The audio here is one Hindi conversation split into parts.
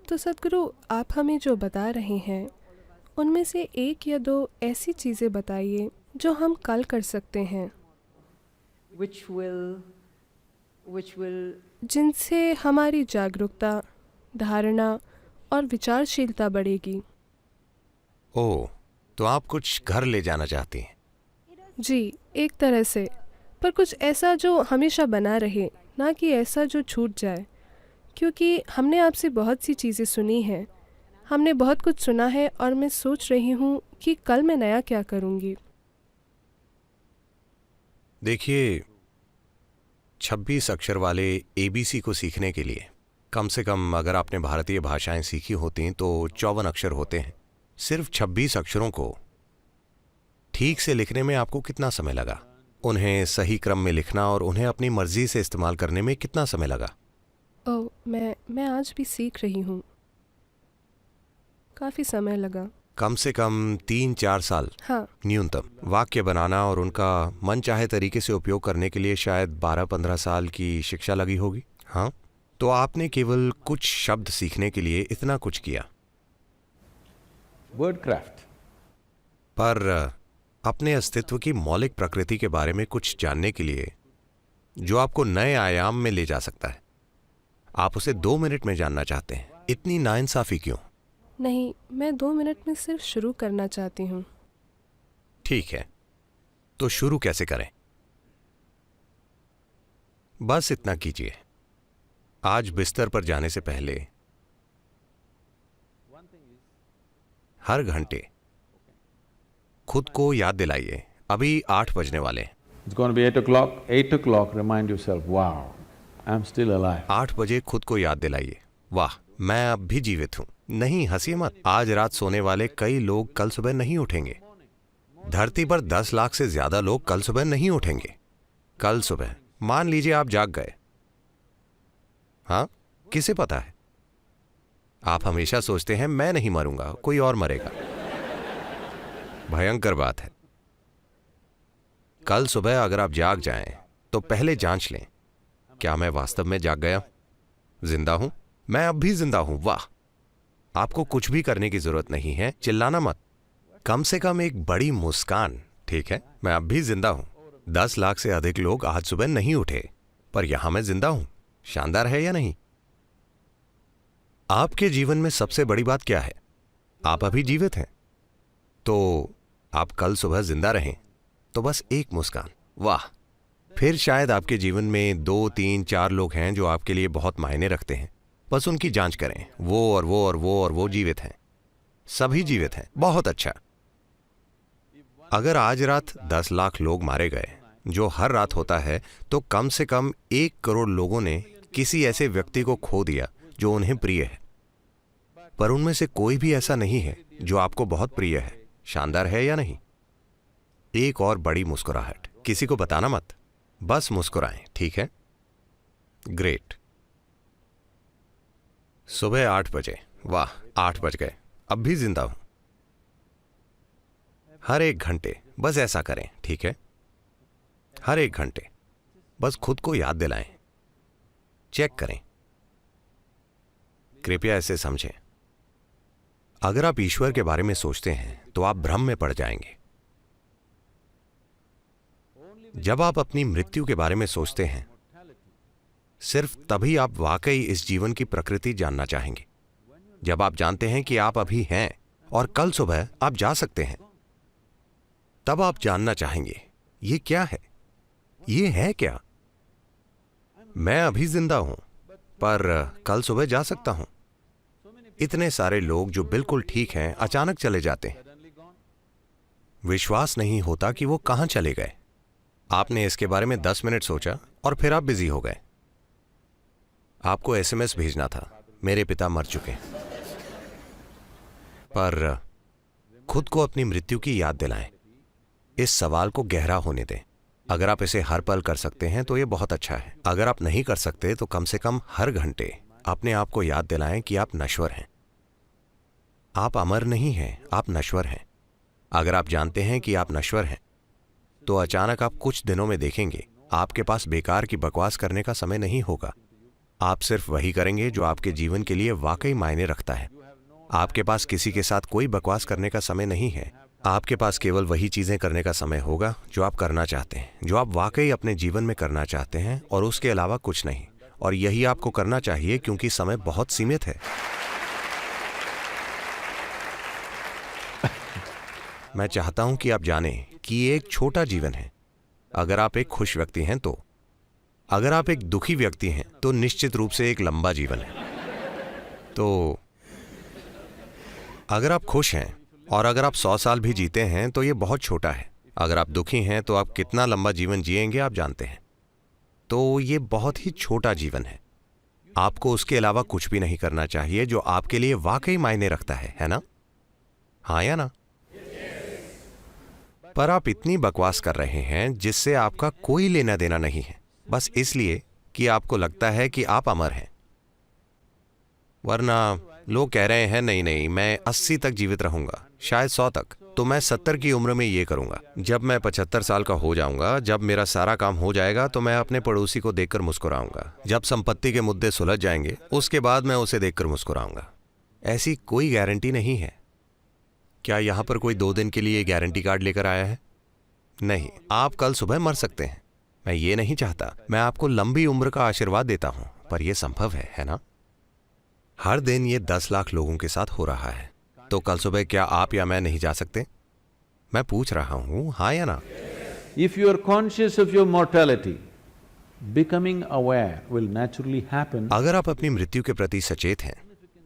तो सद्गुरु, आप हमें जो बता रहे हैं उनमें से एक या दो ऐसी चीज़ें बताइए जो हम कल कर सकते हैं, which will which will जिनसे हमारी जागरूकता, धारणा और विचारशीलता बढ़ेगी। ओह, तो आप कुछ घर ले जाना चाहती हैं? जी, एक तरह से, पर कुछ ऐसा जो हमेशा बना रहे, ना कि ऐसा जो छूट जाए। क्योंकि हमने आपसे बहुत सी चीज़ें सुनी हैं, हमने बहुत कुछ सुना है और मैं सोच रही हूँ कि कल मैं नया क्या करूँगी। देखिए, 26 अक्षर वाले एबीसी को सीखने के लिए कम से कम अगर आपने भारतीय भाषाएं सीखी होती तो 54 अक्षर होते हैं। सिर्फ 26 अक्षरों को ठीक से लिखने में आपको कितना समय लगा? उन्हें सही क्रम में लिखना और उन्हें अपनी मर्जी से इस्तेमाल करने में कितना समय लगा? ओह, मैं आज भी सीख रही हूँ। काफ़ी समय लगा। कम से कम 3-4 साल हाँ। न्यूनतम। वाक्य बनाना और उनका मन चाहे तरीके से उपयोग करने के लिए शायद 12-15 साल की शिक्षा लगी होगी। हाँ, तो आपने केवल कुछ शब्द सीखने के लिए इतना कुछ किया। Wordcraft. पर अपने अस्तित्व की मौलिक प्रकृति के बारे में कुछ जानने के लिए जो आपको नए आयाम में ले जा सकता है, आप उसे 2 मिनट में जानना चाहते हैं। इतनी नाइंसाफी क्यों? नहीं, मैं 2 मिनट में सिर्फ शुरू करना चाहती हूँ। ठीक है, तो शुरू कैसे करें? बस इतना कीजिए। आज बिस्तर पर जाने से पहले हर घंटे खुद को याद दिलाइए, अभी 8 बजने वाले हैं। It's going to be 8 o'clock. 8 o'clock, remind yourself, wow, I'm still alive. 8 बजे खुद को याद दिलाइए, वाह, मैं अब भी जीवित हूं। नहीं, हंसिए मत। आज रात सोने वाले कई लोग कल सुबह नहीं उठेंगे। धरती पर 10 लाख से ज्यादा लोग कल सुबह नहीं उठेंगे। कल सुबह मान लीजिए आप जाग गए। हाँ, किसे पता है? आप हमेशा सोचते हैं मैं नहीं मरूंगा, कोई और मरेगा। भयंकर बात है। कल सुबह अगर आप जाग जाएं तो पहले जांच लें, क्या मैं वास्तव में जाग गया? जिंदा हूं? मैं अब भी जिंदा हूं। वाह, आपको कुछ भी करने की जरूरत नहीं है। चिल्लाना मत, कम से कम एक बड़ी मुस्कान। ठीक है, मैं अब भी जिंदा हूं। 10 लाख से अधिक लोग आज सुबह नहीं उठे, पर यहां मैं जिंदा हूं। शानदार है या नहीं? आपके जीवन में सबसे बड़ी बात क्या है? आप अभी जीवित हैं। तो आप कल सुबह जिंदा रहें तो बस एक मुस्कान। वाह, फिर शायद आपके जीवन में 2, 3, 4 लोग हैं जो आपके लिए बहुत मायने रखते हैं। बस उनकी जांच करें। वो और वो और वो और वो जीवित हैं, सभी जीवित हैं। बहुत अच्छा। अगर आज रात 10 लाख लोग मारे गए, जो हर रात होता है, तो कम से कम 1 करोड़ लोगों ने किसी ऐसे व्यक्ति को खो दिया जो उन्हें प्रिय है। पर उनमें से कोई भी ऐसा नहीं है जो आपको बहुत प्रिय है। शानदार है या नहीं? एक और बड़ी मुस्कुराहट। किसी को बताना मत, बस मुस्कुराएं। ठीक है, ग्रेट। सुबह 8 बजे। वाह, 8 बज गए, अब भी जिंदा हूं। हर 1 घंटे बस ऐसा करें। ठीक है, हर 1 घंटे बस खुद को याद दिलाएं, चेक करें। कृपया ऐसे समझें, अगर आप ईश्वर के बारे में सोचते हैं तो आप भ्रम में पड़ जाएंगे। जब आप अपनी मृत्यु के बारे में सोचते हैं, सिर्फ तभी आप वाकई इस जीवन की प्रकृति जानना चाहेंगे। जब आप जानते हैं कि आप अभी हैं और कल सुबह आप जा सकते हैं, तब आप जानना चाहेंगे ये क्या है, ये है क्या? मैं अभी जिंदा हूं, पर कल सुबह जा सकता हूं। इतने सारे लोग जो बिल्कुल ठीक हैं अचानक चले जाते हैं। विश्वास नहीं होता कि वो कहां चले गए। आपने इसके बारे में 10 मिनट सोचा और फिर आप बिजी हो गए। आपको एसएमएस भेजना था, मेरे पिता मर चुके हैं। पर खुद को अपनी मृत्यु की याद दिलाएं। इस सवाल को गहरा होने दें। अगर आप इसे हर पल कर सकते हैं तो यह बहुत अच्छा है। अगर आप नहीं कर सकते तो कम से कम हर घंटे अपने आप को याद दिलाएं कि आप नश्वर हैं। आप अमर नहीं हैं, आप नश्वर हैं। अगर आप जानते हैं कि आप नश्वर हैं, तो अचानक आप कुछ दिनों में देखेंगे आपके पास बेकार की बकवास करने का समय नहीं होगा। आप सिर्फ वही करेंगे जो आपके जीवन के लिए वाकई मायने रखता है। आपके पास किसी के साथ कोई बकवास करने का समय नहीं है। आपके पास केवल वही चीजें करने का समय होगा जो आप करना चाहते हैं, जो आप वाकई अपने जीवन में करना चाहते हैं, और उसके अलावा कुछ नहीं। और यही आपको करना चाहिए क्योंकि समय बहुत सीमित है। मैं चाहता हूं कि आप जानें कि ये एक छोटा जीवन है। अगर आप एक खुश व्यक्ति हैं तो, अगर आप एक दुखी व्यक्ति हैं तो निश्चित रूप से एक लंबा जीवन है। तो अगर आप खुश हैं और अगर आप 100 साल भी जीते हैं तो ये बहुत छोटा है। अगर आप दुखी हैं तो आप कितना लंबा जीवन जिएंगे आप जानते हैं। तो ये बहुत ही छोटा जीवन है। आपको उसके अलावा कुछ भी नहीं करना चाहिए जो आपके लिए वाकई मायने रखता है ना? हाँ या ना? पर आप इतनी बकवास कर रहे हैं जिससे आपका कोई लेना देना नहीं है, बस इसलिए कि आपको लगता है कि आप अमर हैं। वरना लोग कह रहे हैं नहीं नहीं, मैं 80 तक जीवित रहूंगा, शायद 100 तक, तो मैं 70 की उम्र में ये करूंगा। जब मैं 75 साल का हो जाऊंगा, जब मेरा सारा काम हो जाएगा, तो मैं अपने पड़ोसी को देखकर मुस्कुराऊंगा। जब संपत्ति के मुद्दे सुलझ जाएंगे, उसके बाद मैं उसे देखकर मुस्कुराऊंगा। ऐसी कोई गारंटी नहीं है। क्या यहां पर कोई 2 दिन के लिए गारंटी कार्ड लेकर आया है? नहीं। आप कल सुबह मर सकते हैं। मैं ये नहीं चाहता। मैं आपको लंबी उम्र का आशीर्वाद देता हूं, पर यह संभव है ना? हर दिन ये 10 लाख लोगों के साथ हो रहा है। तो कल सुबह क्या आप या मैं नहीं जा सकते? मैं पूछ रहा हूं, हाँ या ना? If you are conscious of your mortality, becoming aware will naturally happen. अगर आप अपनी मृत्यु के प्रति सचेत हैं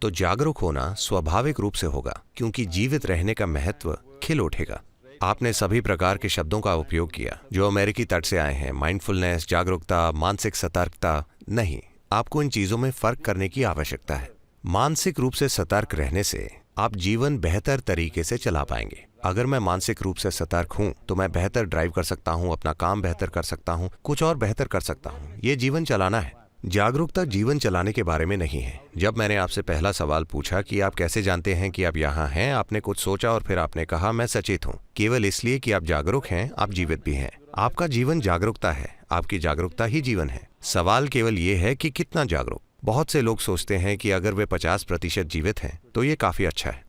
तो जागरूक होना स्वाभाविक रूप से होगा, क्योंकि जीवित रहने का महत्व खिल उठेगा। आपने सभी प्रकार के शब्दों का उपयोग किया जो अमेरिकी तट से आए हैं, माइंडफुलनेस, जागरूकता, मानसिक सतर्कता। नहीं, आपको इन चीजों में फर्क करने की आवश्यकता है। मानसिक रूप से सतर्क रहने से आप जीवन बेहतर तरीके से चला पाएंगे। अगर मैं मानसिक रूप से सतर्क हूं तो मैं बेहतर ड्राइव कर सकता हूं, अपना काम बेहतर कर सकता हूं, कुछ और बेहतर कर सकता हूं। ये जीवन चलाना है। जागरूकता जीवन चलाने के बारे में नहीं है। जब मैंने आपसे पहला सवाल पूछा कि आप कैसे जानते हैं कि आप यहाँ हैं, आपने कुछ सोचा और फिर आपने कहा मैं सचेत हूँ। केवल इसलिए कि आप जागरूक हैं, आप जीवित भी हैं। आपका जीवन जागरूकता है, आपकी जागरूकता ही जीवन है। सवाल केवल ये है कि कितना जागरूक। बहुत से लोग सोचते हैं कि अगर वे 50% जीवित हैं तो ये काफी अच्छा है।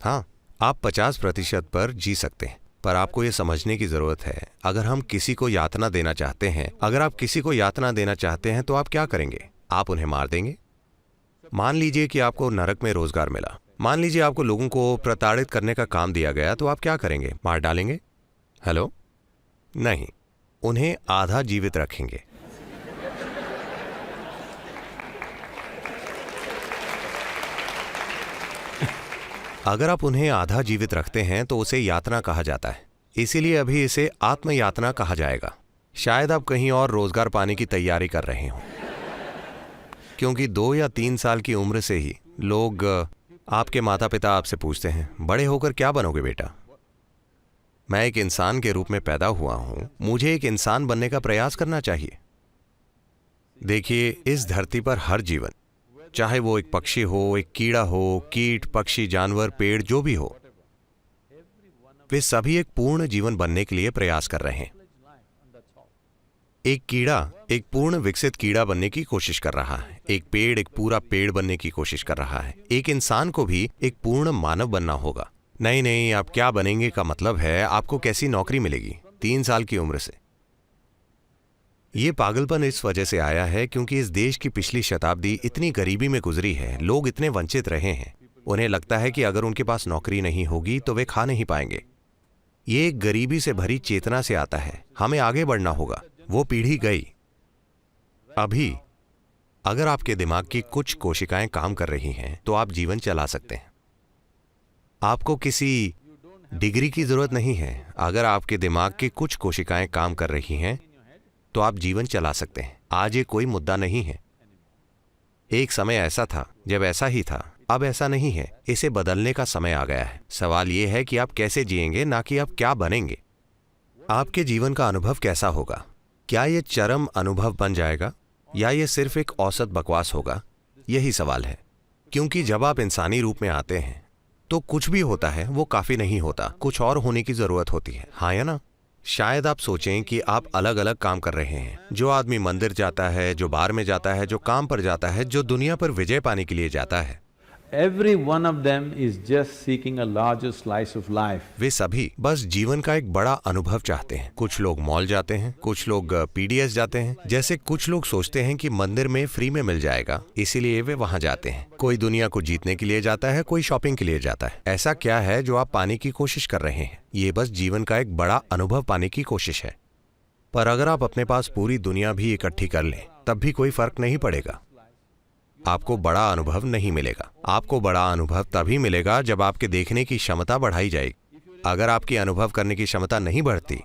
हाँ, आप 50% पर जी सकते हैं, पर आपको ये समझने की जरूरत है, अगर हम किसी को यातना देना चाहते हैं, अगर आप किसी को यातना देना चाहते हैं तो आप क्या करेंगे? आप उन्हें मार देंगे। मान लीजिए कि आपको नरक में रोजगार मिला, मान लीजिए आपको लोगों को प्रताड़ित करने का काम दिया गया, तो आप क्या करेंगे? मार डालेंगे? हेलो? नहीं, उन्हें आधा जीवित रखेंगे। अगर आप उन्हें आधा जीवित रखते हैं तो उसे यातना कहा जाता है, इसीलिए अभी इसे आत्मयातना कहा जाएगा। शायद आप कहीं और रोजगार पाने की तैयारी कर रहे हो, क्योंकि 2 या 3 साल की उम्र से ही लोग, आपके माता पिता आपसे पूछते हैं, बड़े होकर क्या बनोगे बेटा? मैं एक इंसान के रूप में पैदा हुआ हूं, मुझे एक इंसान बनने का प्रयास करना चाहिए। देखिए, इस धरती पर हर जीवन, चाहे वो एक पक्षी हो, एक कीड़ा हो, कीट, पक्षी, जानवर, पेड़, जो भी हो, वे सभी एक पूर्ण जीवन बनने के लिए प्रयास कर रहे हैं। एक कीड़ा एक पूर्ण विकसित कीड़ा बनने की कोशिश कर रहा है, एक पेड़ एक पूरा पेड़ बनने की कोशिश कर रहा है। एक इंसान को भी एक पूर्ण मानव बनना होगा। नहीं नहीं, आप क्या बनेंगे का मतलब है आपको कैसी नौकरी मिलेगी 3 साल की उम्र से। ये पागलपन इस वजह से आया है क्योंकि इस देश की पिछली शताब्दी इतनी गरीबी में गुजरी है, लोग इतने वंचित रहे हैं। उन्हें लगता है कि अगर उनके पास नौकरी नहीं होगी तो वे खा नहीं पाएंगे। ये एक गरीबी से भरी चेतना से आता है। हमें आगे बढ़ना होगा। वो पीढ़ी गई। अभी अगर आपके दिमाग की कुछ कोशिकाएं काम कर रही हैं तो आप जीवन चला सकते हैं। आपको किसी डिग्री की जरूरत नहीं है। अगर आपके दिमाग की कुछ कोशिकाएं काम कर रही हैं तो आप जीवन चला सकते हैं। आज ये कोई मुद्दा नहीं है। एक समय ऐसा था जब ऐसा ही था, अब ऐसा नहीं है। इसे बदलने का समय आ गया है। सवाल ये है कि आप कैसे जिएंगे, ना कि आप क्या बनेंगे। आपके जीवन का अनुभव कैसा होगा? क्या ये चरम अनुभव बन जाएगा या ये सिर्फ एक औसत बकवास होगा? यही सवाल है। क्योंकि जब आप इंसानी रूप में आते हैं तो कुछ भी होता है वो काफी नहीं होता, कुछ और होने की जरूरत होती है। हाँ या ना? शायद आप सोचें कि आप अलग अलग काम कर रहे हैं। जो आदमी मंदिर जाता है, जो बार में जाता है, जो काम पर जाता है, जो दुनिया पर विजय पाने के लिए जाता है, every one of them is just seeking a larger slice of life. वे सभी बस जीवन का एक बड़ा अनुभव चाहते हैं। कुछ लोग मॉल जाते हैं, कुछ लोग पीडीएस जाते हैं। जैसे कुछ लोग सोचते हैं कि मंदिर में फ्री में मिल जाएगा, इसीलिए वे वहां जाते हैं। कोई दुनिया को जीतने के लिए जाता है, कोई शॉपिंग के लिए जाता है। ऐसा क्या है जो आप पाने की कोशिश कर रहे हैं? ये बस जीवन का एक बड़ा अनुभव पाने की कोशिश है। पर अगर आप अपने पास पूरी दुनिया भी इकट्ठी कर लें, तब भी कोई फर्क नहीं पड़ेगा। आपको बड़ा अनुभव नहीं मिलेगा। आपको बड़ा अनुभव तभी मिलेगा जब आपके देखने की क्षमता बढ़ाई जाएगी। अगर आपकी अनुभव करने की क्षमता नहीं बढ़ती,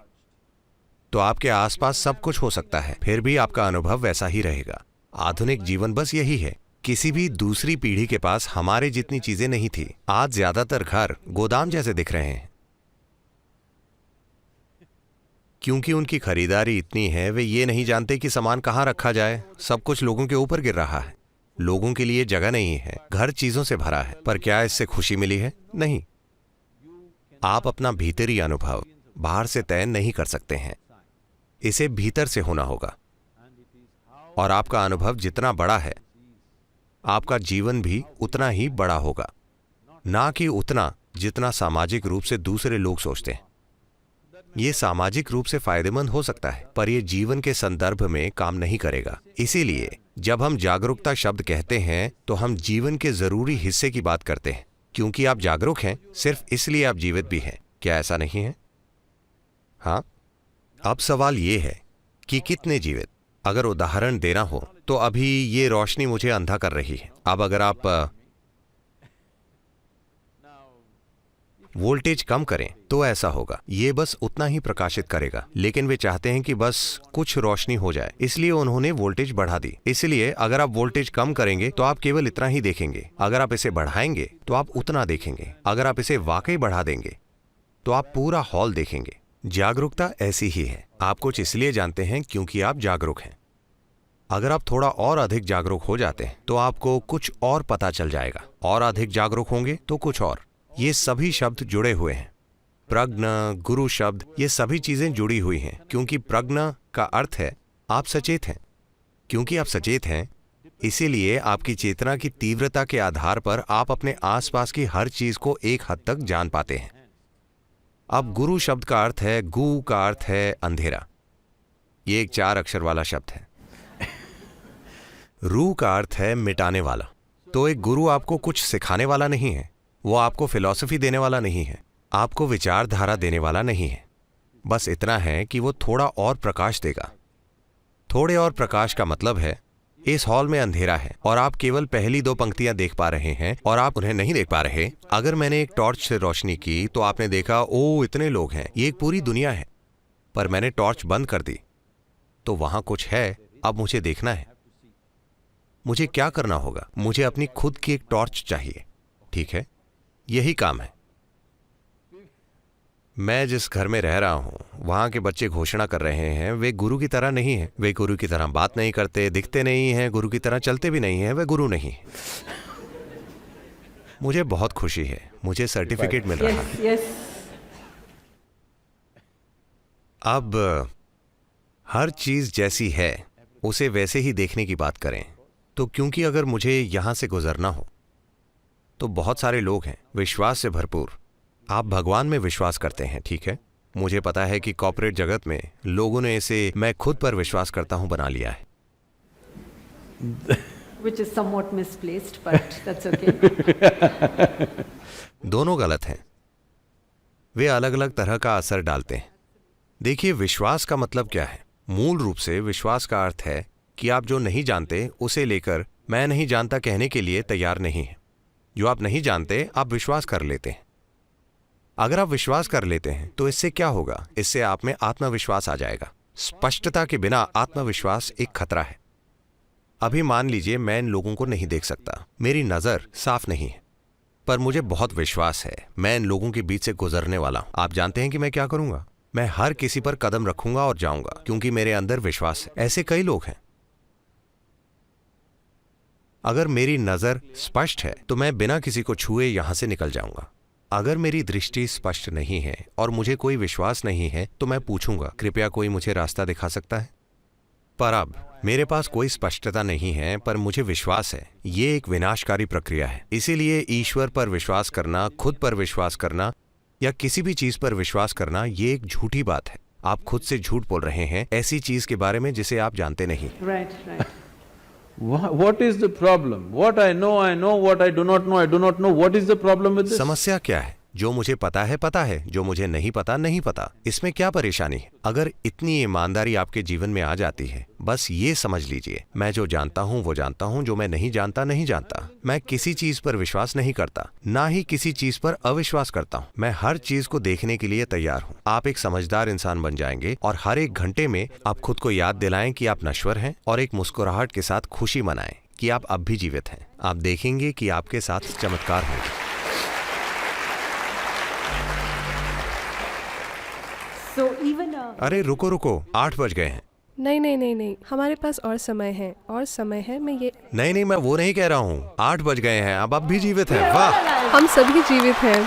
तो आपके आसपास सब कुछ हो सकता है, फिर भी आपका अनुभव वैसा ही रहेगा। आधुनिक जीवन बस यही है। किसी भी दूसरी पीढ़ी के पास हमारे जितनी चीजें नहीं थी। आज ज्यादातर घर गोदाम जैसे दिख रहे हैं, क्योंकि उनकी खरीदारी इतनी है, वे ये नहीं जानते कि सामान कहाँ रखा जाए। सब कुछ लोगों के ऊपर गिर रहा है। लोगों के लिए जगह नहीं है, घर चीजों से भरा है। पर क्या इससे खुशी मिली है? नहीं। आप अपना भीतरी अनुभव बाहर से तय नहीं कर सकते हैं, इसे भीतर से होना होगा। और आपका अनुभव जितना बड़ा है, आपका जीवन भी उतना ही बड़ा होगा, ना कि उतना जितना सामाजिक रूप से दूसरे लोग सोचते हैं। ये सामाजिक रूप से फायदेमंद हो सकता है, पर यह जीवन के संदर्भ में काम नहीं करेगा। इसीलिए जब हम जागरूकता शब्द कहते हैं, तो हम जीवन के जरूरी हिस्से की बात करते हैं। क्योंकि आप जागरूक हैं, सिर्फ इसलिए आप जीवित भी हैं। क्या ऐसा नहीं है? हाँ। अब सवाल ये है कि कितने जीवित? अगर उदाहरण देना हो तो अभी ये रोशनी मुझे अंधा कर रही है। अब अगर आप वोल्टेज कम करें तो ऐसा होगा, ये बस उतना ही प्रकाशित करेगा। लेकिन वे चाहते हैं कि बस कुछ रोशनी हो जाए, इसलिए उन्होंने वोल्टेज बढ़ा दी। इसलिए अगर आप वोल्टेज कम करेंगे तो आप केवल इतना ही देखेंगे। अगर आप इसे बढ़ाएंगे तो आप उतना देखेंगे। अगर आप इसे वाकई बढ़ा देंगे तो आप पूरा हॉल देखेंगे। जागरूकता ऐसी ही है। आप कुछ इसलिए जानते हैं क्योंकि आप जागरूक हैं। अगर आप थोड़ा और अधिक जागरूक हो जाते हैं तो आपको कुछ और पता चल जाएगा। और अधिक जागरूक होंगे तो कुछ और। ये सभी शब्द जुड़े हुए हैं। प्रज्ञ, गुरु शब्द, ये सभी चीजें जुड़ी हुई हैं। क्योंकि प्रज्ञ का अर्थ है आप सचेत हैं। क्योंकि आप सचेत हैं, इसीलिए आपकी चेतना की तीव्रता के आधार पर आप अपने आसपास की हर चीज को एक हद तक जान पाते हैं। अब गुरु शब्द का अर्थ है, गु का अर्थ है अंधेरा। ये एक 4 अक्षर वाला शब्द है। रू का अर्थ है मिटाने वाला। तो एक गुरु आपको कुछ सिखाने वाला नहीं है, वो आपको फिलॉसफी देने वाला नहीं है, आपको विचारधारा देने वाला नहीं है। बस इतना है कि वो थोड़ा और प्रकाश देगा। थोड़े और प्रकाश का मतलब है इस हॉल में अंधेरा है और आप केवल पहली 2 पंक्तियां देख पा रहे हैं और आप उन्हें नहीं देख पा रहे। अगर मैंने एक टॉर्च से रोशनी की तो आपने देखा, ओ इतने लोग हैं, ये एक पूरी दुनिया है। पर मैंने टॉर्च बंद कर दी तो वहां कुछ है। अब मुझे देखना है। मुझे क्या करना होगा? मुझे अपनी खुद की एक टॉर्च चाहिए। ठीक है, यही काम है। मैं जिस घर में रह रहा हूं, वहां के बच्चे घोषणा कर रहे हैं वे गुरु की तरह नहीं हैं। वे गुरु की तरह बात नहीं करते, दिखते नहीं हैं, गुरु की तरह चलते भी नहीं हैं। वे गुरु नहीं। मुझे बहुत खुशी है, मुझे सर्टिफिकेट मिल रहा है। Yes. अब हर चीज जैसी है उसे वैसे ही देखने की बात करें। तो क्योंकि अगर मुझे यहां से गुजरना हो तो बहुत सारे लोग हैं विश्वास से भरपूर। आप भगवान में विश्वास करते हैं, ठीक है। मुझे पता है कि कॉर्पोरेट जगत में लोगों ने इसे मैं खुद पर विश्वास करता हूं बना लिया है। Which is somewhat misplaced, but that's okay. दोनों गलत हैं। वे अलग अलग तरह का असर डालते हैं। देखिए, विश्वास का मतलब क्या है? मूल रूप से विश्वास का अर्थ है कि आप जो नहीं जानते उसे लेकर मैं नहीं जानता कहने के लिए तैयार नहीं है। जो आप नहीं जानते आप विश्वास कर लेते हैं। अगर आप विश्वास कर लेते हैं तो इससे क्या होगा? इससे आप में आत्मविश्वास आ जाएगा। स्पष्टता के बिना आत्मविश्वास एक खतरा है। अभी मान लीजिए मैं इन लोगों को नहीं देख सकता, मेरी नजर साफ नहीं है, पर मुझे बहुत विश्वास है मैं इन लोगों के बीच से गुजरने वाला हूं। आप जानते हैं कि मैं क्या करूंगा? मैं हर किसी पर कदम रखूंगा और जाऊंगा, क्योंकि मेरे अंदर विश्वास है। ऐसे कई लोग हैं। अगर मेरी नजर स्पष्ट है तो मैं बिना किसी को छुए यहां से निकल जाऊंगा। अगर मेरी दृष्टि स्पष्ट नहीं है और मुझे कोई विश्वास नहीं है तो मैं पूछूंगा, कृपया कोई मुझे रास्ता दिखा सकता है? पर अब मेरे पास कोई स्पष्टता नहीं है, पर मुझे विश्वास है। ये एक विनाशकारी प्रक्रिया है। इसीलिए ईश्वर पर विश्वास करना, खुद पर विश्वास करना या किसी भी चीज पर विश्वास करना, ये एक झूठी बात है। आप खुद से झूठ बोल रहे हैं ऐसी चीज के बारे में जिसे आप जानते नहीं। Right, right. What is the problem? What I know, what I do not know, I do not know. What is the problem with this? समस्या क्या है? जो मुझे पता है, जो मुझे नहीं पता नहीं पता। इसमें क्या परेशानी है? अगर इतनी ईमानदारी आपके जीवन में आ जाती है, बस ये समझ लीजिए, मैं जो जानता हूँ वो जानता हूँ, जो मैं नहीं जानता नहीं जानता। मैं किसी चीज पर विश्वास नहीं करता, ना ही किसी चीज पर अविश्वास करता हूँ। मैं हर चीज को देखने के लिए तैयार हूँ। आप एक समझदार इंसान बन जाएंगे और हर एक घंटे में आप खुद को याद दिलाएं कि आप नश्वर हैं और एक मुस्कुराहट के साथ खुशी मनाएं कि आप अब भी जीवित हैं। आप देखेंगे कि आपके साथ चमत्कार होगा। So even अरे रुको, 8 बज गए हैं। नहीं, हमारे पास और समय है, मैं ये नहीं, मैं वो नहीं कह रहा हूँ। 8 बज गए हैं, अब भी जीवित हैं। वाह! हम सभी जीवित हैं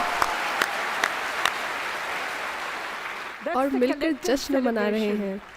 that's और the मिलकर collective जश्न मना रहे celebration. हैं।